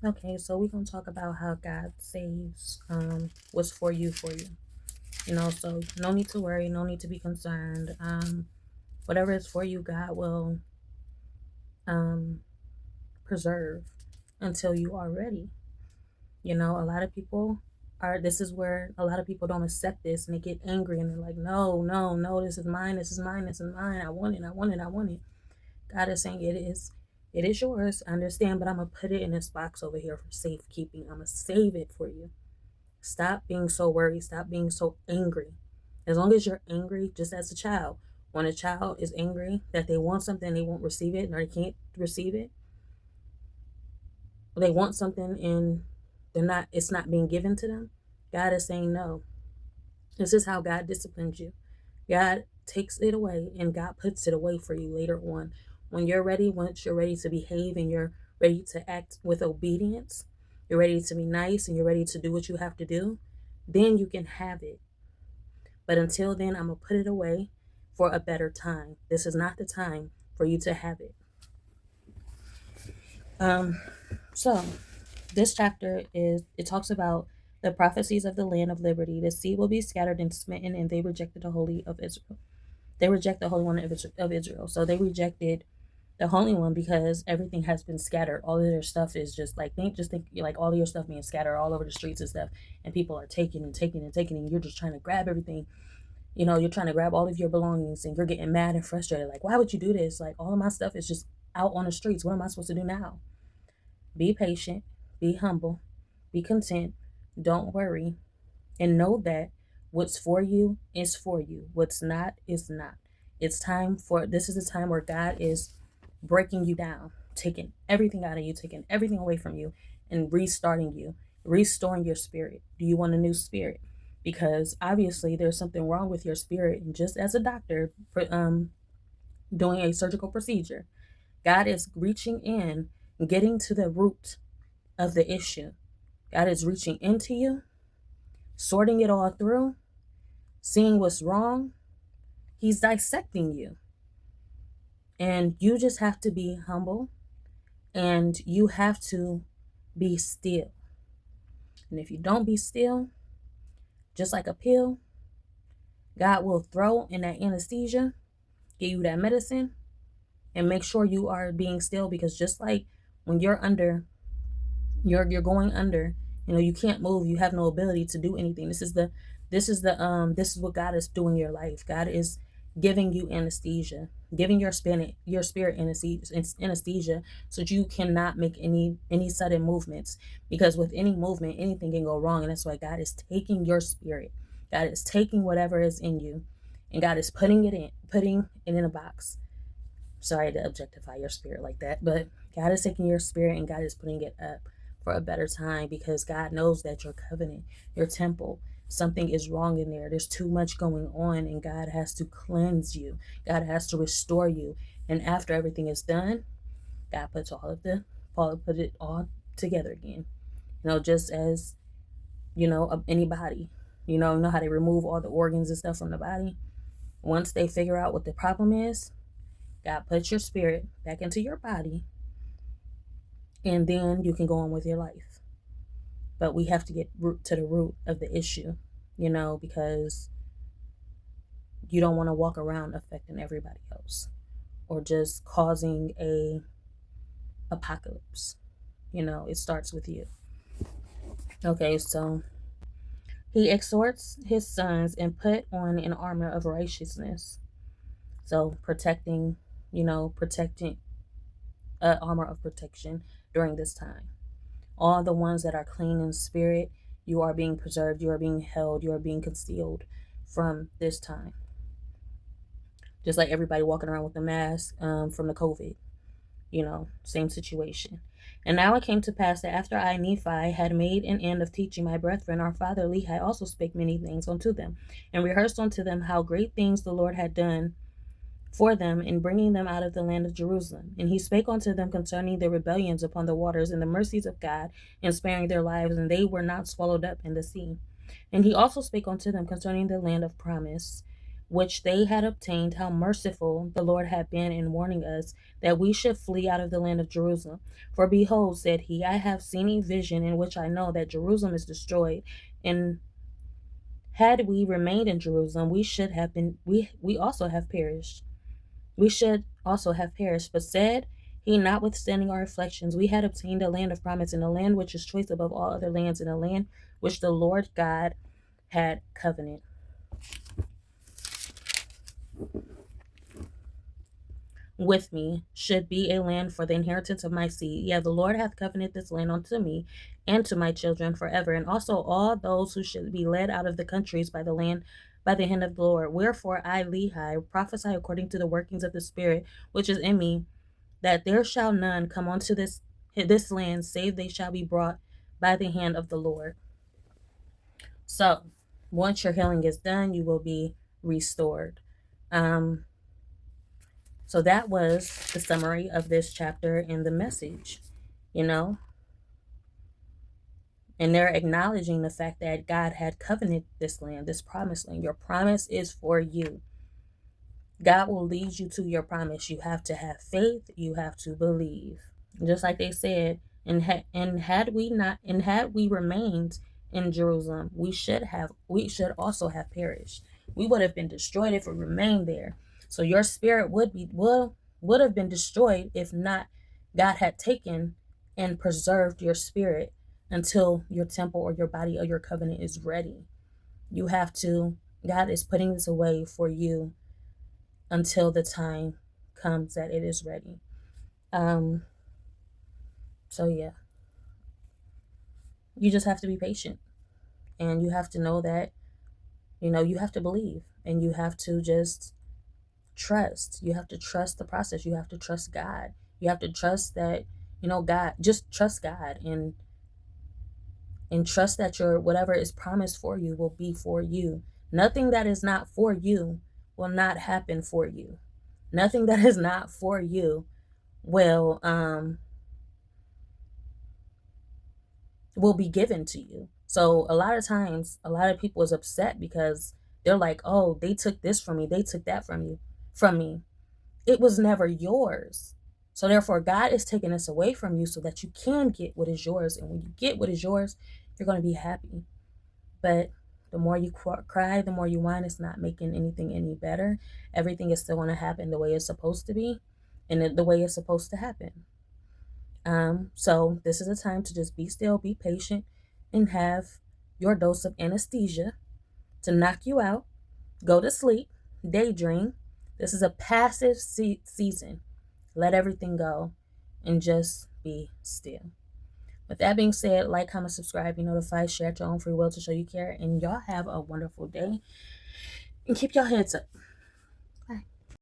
Okay, so we're gonna talk about how God saves what's for you for you. So no need to worry, no need to be concerned. Whatever is for you, God will um preserve until you are ready. A lot of people are this is where a lot of people don't accept this and they get angry and they're like, no, no, no, this is mine, this is mine, this is mine. I want it, I want it, I want it. God is saying it is yours. I understand, but I'm gonna put it in this box over here for safekeeping. I'm gonna save it for you. Stop being so worried. Stop being so angry. As long as you're angry, just as a child, when a child is angry that they want something, they won't receive it, or they can't receive it, they want something and it's not being given to them. God is saying no. This is how God disciplines you. God takes it away and God puts it away for you later on. When you're ready, once you're ready to behave and you're ready to act with obedience, you're ready to be nice and you're ready to do what you have to do, then you can have it. But until then, I'm going to put it away for a better time. This is not the time for you to have it. Um, so this chapter it talks about the prophecies of the land of liberty. The sea will be scattered and smitten, and they rejected the Holy of Israel. They reject the Holy One of Israel. So they rejected the Holy One because everything has been scattered. All of their stuff is just like think like all of your stuff being scattered all over the streets and stuff, and people are taking and taking and taking, and you're just trying to grab everything. You're trying to grab all of your belongings, and you're getting mad and frustrated. Like, why would you do this? Like, all of my stuff is just out on the streets. What am I supposed to do now? Be patient, be humble, be content, don't worry, and know that what's for you is for you. What's not is not. This is the time where God is breaking you down, taking everything out of you, taking everything away from you, and restarting you, restoring your spirit. Do you want a new spirit? Because obviously there's something wrong with your spirit. And just as a doctor doing a surgical procedure, God is reaching in, getting to the root of the issue. God is reaching into you, sorting it all through, seeing what's wrong. He's dissecting you. And you just have to be humble and you have to be still. And if you don't be still, just like a pill, God will throw in that anesthesia, give you that medicine, and make sure you are being still, because just like when you're going under, you can't move, you have no ability to do anything. This is what God is doing in your life. God is giving you anesthesia, giving your spirit anesthesia, so that you cannot make any sudden movements, because with any movement anything can go wrong. And that's why God is taking your spirit. God is taking whatever is in you, and God is putting it in a box. Sorry to objectify your spirit like that, but God is taking your spirit and God is putting it up for a better time, because God knows that your covenant, your temple, something is wrong in there. There's too much going on, and God has to cleanse you. God has to restore you. And after everything is done, God put it all together again. Just as, any body, how they remove all the organs and stuff from the body. Once they figure out what the problem is, God puts your spirit back into your body, and then you can go on with your life. But we have to get to the root of the issue, because you don't want to walk around affecting everybody else or just causing a apocalypse. It starts with you. Okay, so he exhorts his sons and put on an armor of righteousness. So protecting armor of protection during this time. All the ones that are clean in spirit, you are being preserved, you are being held, you are being concealed from this time. Just like everybody walking around with a mask from the COVID, same situation. And now it came to pass that after I, Nephi, had made an end of teaching my brethren, our father Lehi also spake many things unto them, and rehearsed unto them how great things the Lord had done for them in bringing them out of the land of Jerusalem. And he spake unto them concerning their rebellions upon the waters, and the mercies of God in sparing their lives, and they were not swallowed up in the sea. And he also spake unto them concerning the land of promise, which they had obtained, how merciful the Lord had been in warning us that we should flee out of the land of Jerusalem. For behold, said he, I have seen a vision in which I know that Jerusalem is destroyed, and had we remained in Jerusalem, we also have perished. We should also have perished. But said he, notwithstanding our afflictions, we had obtained a land of promise, in a land which is choice above all other lands, in a land which the Lord God had covenant with me, should be a land for the inheritance of my seed. Yeah, the Lord hath covenanted this land unto me and to my children forever, and also all those who should be led out of the countries by the land by the hand of the Lord. Wherefore I, Lehi, prophesy according to the workings of the Spirit which is in me, that there shall none come unto this land, save they shall be brought by the hand of the Lord. So once your healing is done, you will be restored. So that was the summary of this chapter and the message, and they're acknowledging the fact that God had covenanted this land, this promised land. Your promise is for you. God will lead you to your promise. You have to have faith. You have to believe. Just like they said, and had we remained in Jerusalem, we should also have perished. We would have been destroyed if we remained there. So your spirit would have been destroyed if not God had taken and preserved your spirit until your temple or your body or your covenant is ready. God is putting this away for you until the time comes that it is ready. So yeah, you just have to be patient, and you have to know that, you have to believe, and you have to just trust. You have to trust the process. You have to trust God. You have to trust that, God, just trust God, and trust that your whatever is promised for you will be for you. Nothing that is not for you will not happen for you. Nothing that is not for you will be given to you. So a lot of times, a lot of people is upset because they're like, oh, they took this from me, they took that from me. It was never yours. So therefore, God is taking this away from you so that you can get what is yours. And when you get what is yours, you're going to be happy. But the more you cry, the more you whine, it's not making anything any better. Everything is still going to happen the way it's supposed to be, and the way it's supposed to happen. So this is a time to just be still, be patient, and have your dose of anesthesia to knock you out. Go to sleep, daydream. This is a passive season. Let everything go and just be still. With that being said, like, comment, subscribe, be notified, share at your own free will to show you care, and y'all have a wonderful day and keep your heads up.